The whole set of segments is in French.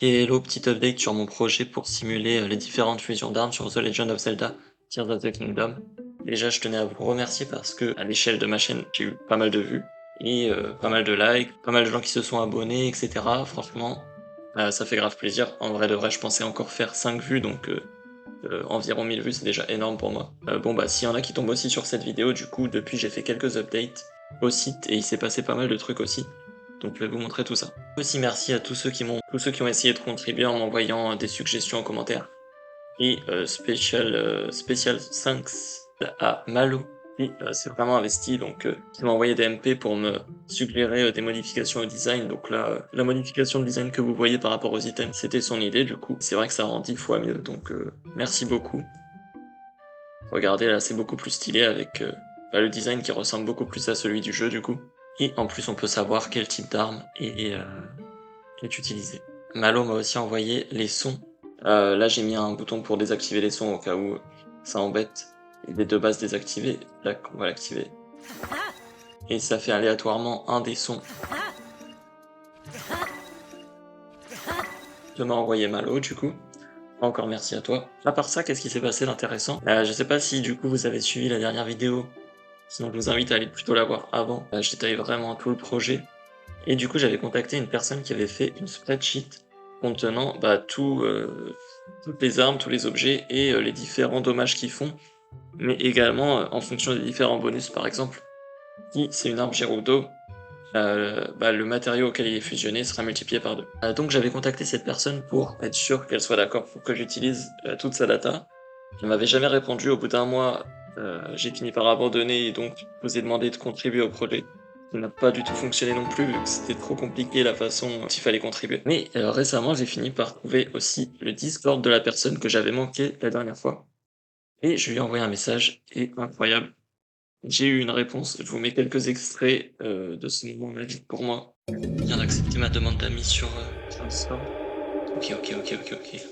Hello, petit update sur mon projet pour simuler les différentes fusions d'armes sur The Legend of Zelda Tears of the Kingdom. Déjà, je tenais à vous remercier parce que à l'échelle de ma chaîne, j'ai eu pas mal de vues et pas mal de likes, pas mal de gens qui se sont abonnés, etc. Franchement, ça fait grave plaisir. En vrai de vrai, je pensais encore faire 5 vues, donc environ 1000 vues, c'est déjà énorme pour moi. Bon bah, s'il y en a qui tombent aussi sur cette vidéo, du coup, depuis j'ai fait quelques updates au site et il s'est passé pas mal de trucs aussi. Donc je vais vous montrer tout ça. Aussi merci à tous ceux qui ont essayé de contribuer en m'envoyant des suggestions en commentaire. Et spécial thanks à Malo qui s'est vraiment investi, donc qui m'a envoyé des MP pour me suggérer des modifications au design. Donc là, la modification de design que vous voyez par rapport aux items, c'était son idée du coup. C'est vrai que ça rend 10 fois mieux, donc merci beaucoup. Regardez là, c'est beaucoup plus stylé avec le design qui ressemble beaucoup plus à celui du jeu du coup. Et en plus, on peut savoir quel type d'arme est utilisé. Malo m'a aussi envoyé les sons. Là, j'ai mis un bouton pour désactiver les sons au cas où ça embête. Il est de base désactivé. Là, on va l'activer. Et ça fait aléatoirement un des sons que m'a envoyé Malo, du coup. Encore merci à toi. À part ça, qu'est-ce qui s'est passé d'intéressant? Je sais pas si du coup vous avez suivi la dernière vidéo. Sinon, je vous invite à aller plutôt la voir avant. Je détaille vraiment tout le projet. Et du coup, j'avais contacté une personne qui avait fait une spreadsheet contenant toutes les armes, tous les objets et les différents dommages qu'ils font, mais également en fonction des différents bonus. Par exemple, si c'est une arme Gerudo, le matériau auquel il est fusionné sera multiplié par 2. Donc j'avais contacté cette personne pour être sûr qu'elle soit d'accord pour que j'utilise toute sa data. Elle m'avait jamais répondu. Au bout d'un mois, j'ai fini par abandonner et donc je vous ai demandé de contribuer au projet. Ça n'a pas du tout fonctionné non plus, vu que c'était trop compliqué la façon dont il fallait contribuer. Mais récemment, j'ai fini par trouver aussi le Discord de la personne que j'avais manqué la dernière fois. Et je lui ai envoyé un message, et incroyable, j'ai eu une réponse. Je vous mets quelques extraits de ce moment magique pour moi. Il vient d'accepter ma demande d'amis sur Discord. Ok.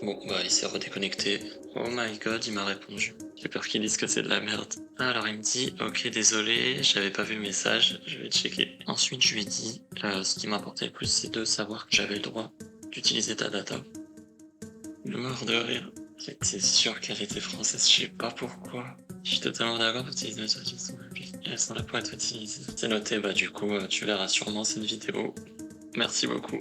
Bon, bah, il s'est redéconnecté. Oh my god, il m'a répondu. J'ai peur qu'il dise que c'est de la merde. Alors, il me dit, ok, désolé, j'avais pas vu le message, je vais checker. Ensuite, je lui ai dit, ce qui m'importait le plus, c'est de savoir que j'avais le droit d'utiliser ta data. Il est mort de rire. J'étais sûr qu'elle était française, je sais pas pourquoi. Je suis totalement d'accord pour utiliser les choses qui sont elles sont là pour être utilisées. C'est noté, bah du coup, tu verras sûrement cette vidéo. Merci beaucoup.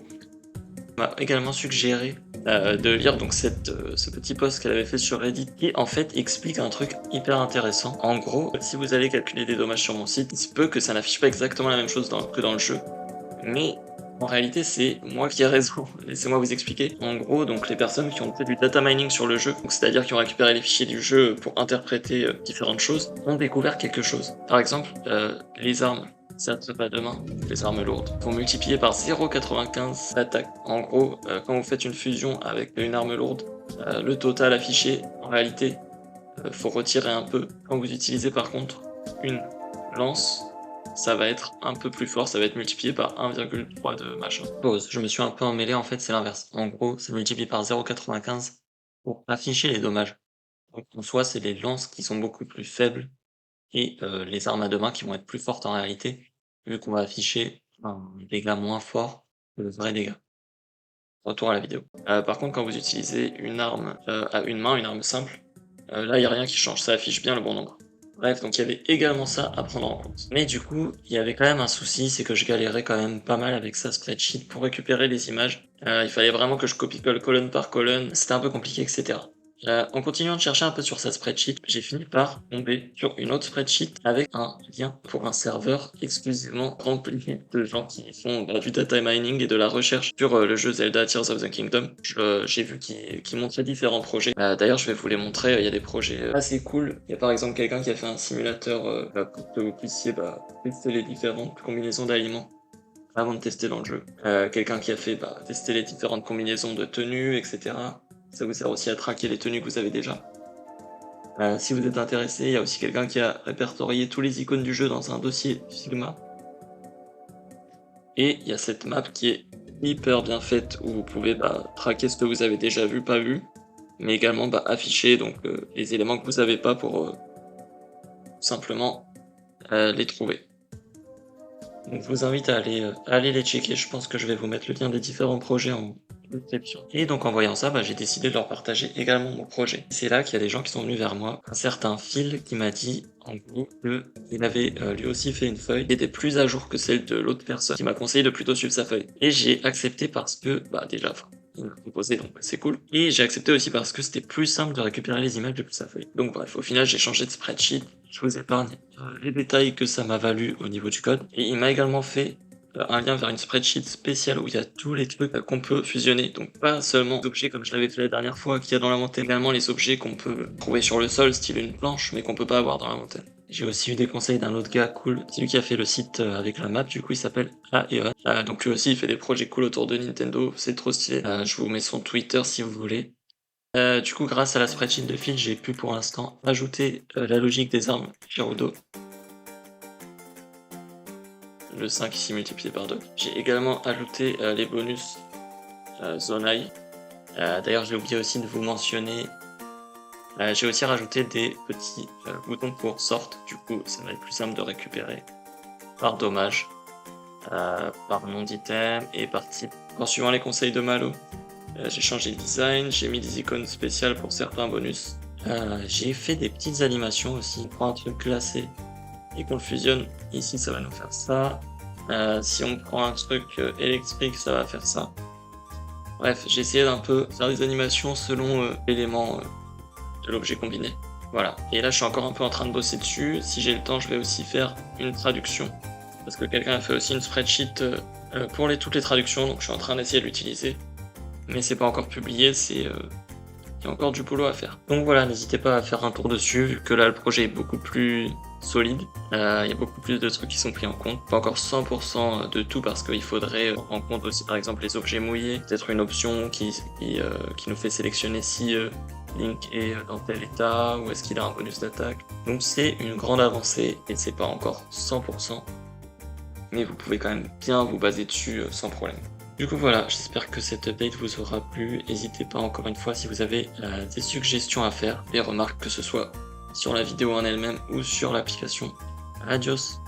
M'a également suggéré de lire donc ce petit post qu'elle avait fait sur Reddit qui en fait explique un truc hyper intéressant. En gros, si vous allez calculer des dommages sur mon site, il se peut que ça n'affiche pas exactement la même chose que dans le jeu, mais en réalité c'est moi qui ai raison. Laissez-moi vous expliquer. En gros, donc les personnes qui ont fait du data mining sur le jeu, c'est-à-dire qui ont récupéré les fichiers du jeu pour interpréter différentes choses, ont découvert quelque chose. Par exemple, les armes. Certes pas demain, les armes lourdes vont multiplier par 0,95 l'attaque. En gros, quand vous faites une fusion avec une arme lourde, le total affiché, en réalité, faut retirer un peu. Quand vous utilisez par contre une lance, ça va être un peu plus fort, ça va être multiplié par 1,3 de machin. Pause, je me suis un peu emmêlé, en fait c'est l'inverse. En gros, c'est multiplié par 0,95 pour afficher les dommages. Donc en soi, c'est les lances qui sont beaucoup plus faibles et les armes à deux mains qui vont être plus fortes en réalité, vu qu'on va afficher un dégât moins fort que le vrai dégât. Retour à la vidéo. Par contre, quand vous utilisez une arme à une main, une arme simple, là, il n'y a rien qui change, ça affiche bien le bon nombre. Bref, donc il y avait également ça à prendre en compte. Mais du coup, il y avait quand même un souci, c'est que je galérais quand même pas mal avec sa spreadsheet pour récupérer les images. Il fallait vraiment que je copie-colle colonne par colonne, c'était un peu compliqué, etc. En continuant de chercher un peu sur sa spreadsheet, j'ai fini par tomber sur une autre spreadsheet avec un lien pour un serveur exclusivement rempli de gens qui font du data mining et de la recherche sur le jeu Zelda Tears of the Kingdom. J'ai vu qu'il montrait différents projets. D'ailleurs, je vais vous les montrer, il y a des projets assez cool. Il y a par exemple quelqu'un qui a fait un simulateur pour que vous puissiez tester les différentes combinaisons d'aliments avant de tester dans le jeu. Quelqu'un qui a fait tester les différentes combinaisons de tenues, etc. Ça vous sert aussi à traquer les tenues que vous avez déjà. Si vous êtes intéressé, il y a aussi quelqu'un qui a répertorié tous les icônes du jeu dans un dossier Figma. Et il y a cette map qui est hyper bien faite où vous pouvez traquer ce que vous avez déjà vu, pas vu, mais également afficher donc, les éléments que vous n'avez pas pour simplement les trouver. Donc je vous invite à aller les checker, je pense que je vais vous mettre le lien des différents projets en description. Et donc en voyant ça, j'ai décidé de leur partager également mon projet. C'est là qu'il y a des gens qui sont venus vers moi. Un certain Phil qui m'a dit, en gros, qu'il avait lui aussi fait une feuille qui était plus à jour que celle de l'autre personne, qui m'a conseillé de plutôt suivre sa feuille. Et j'ai accepté parce que, déjà, il m'a proposé, donc c'est cool. Et j'ai accepté aussi parce que c'était plus simple de récupérer les images depuis sa feuille. Donc bref, au final, j'ai changé de spreadsheet. Je vous épargne les détails que ça m'a valu au niveau du code. Et il m'a également fait un lien vers une spreadsheet spéciale où il y a tous les trucs qu'on peut fusionner. Donc pas seulement les objets comme je l'avais fait la dernière fois qu'il y a dans la montagne, également les objets qu'on peut trouver sur le sol, style une planche, mais qu'on peut pas avoir dans la montagne. J'ai aussi eu des conseils d'un autre gars cool, c'est lui qui a fait le site avec la map, du coup il s'appelle Aeon. Donc lui aussi il fait des projets cool autour de Nintendo, c'est trop stylé. Je vous mets son Twitter si vous voulez. Du coup grâce à la spreadsheet de Phil, j'ai pu pour l'instant ajouter la logique des armes Gerudo. Le 5 ici multiplié par 2. J'ai également ajouté les bonus Zonai. D'ailleurs j'ai oublié aussi de vous mentionner, j'ai aussi rajouté des petits boutons pour sort, du coup ça va être plus simple de récupérer par dommage, par nom d'item et par type. En suivant les conseils de Malo, j'ai changé le design, j'ai mis des icônes spéciales pour certains bonus. J'ai fait des petites animations aussi. On prend un truc classé et qu'on le fusionne, ici ça va nous faire ça. Si on prend un truc électrique, ça va faire ça. Bref, j'ai essayé d'un peu faire des animations selon l'élément de l'objet combiné. Voilà, et là je suis encore un peu en train de bosser dessus. Si j'ai le temps, je vais aussi faire une traduction, parce que quelqu'un a fait aussi une spreadsheet pour toutes les traductions, donc je suis en train d'essayer de l'utiliser. Mais c'est pas encore publié, il y a encore du boulot à faire. Donc voilà, n'hésitez pas à faire un tour dessus, vu que là le projet est beaucoup plus solide. Il y a beaucoup plus de trucs qui sont pris en compte. Pas encore 100% de tout, parce qu'il faudrait prendre en compte aussi par exemple les objets mouillés. Peut-être une option qui nous fait sélectionner si Link est dans tel état, ou est-ce qu'il a un bonus d'attaque. Donc c'est une grande avancée, et c'est pas encore 100%. Mais vous pouvez quand même bien vous baser dessus sans problème. Du coup voilà, j'espère que cette update vous aura plu. N'hésitez pas encore une fois si vous avez des suggestions à faire, des remarques, que ce soit sur la vidéo en elle-même ou sur l'application. Adios!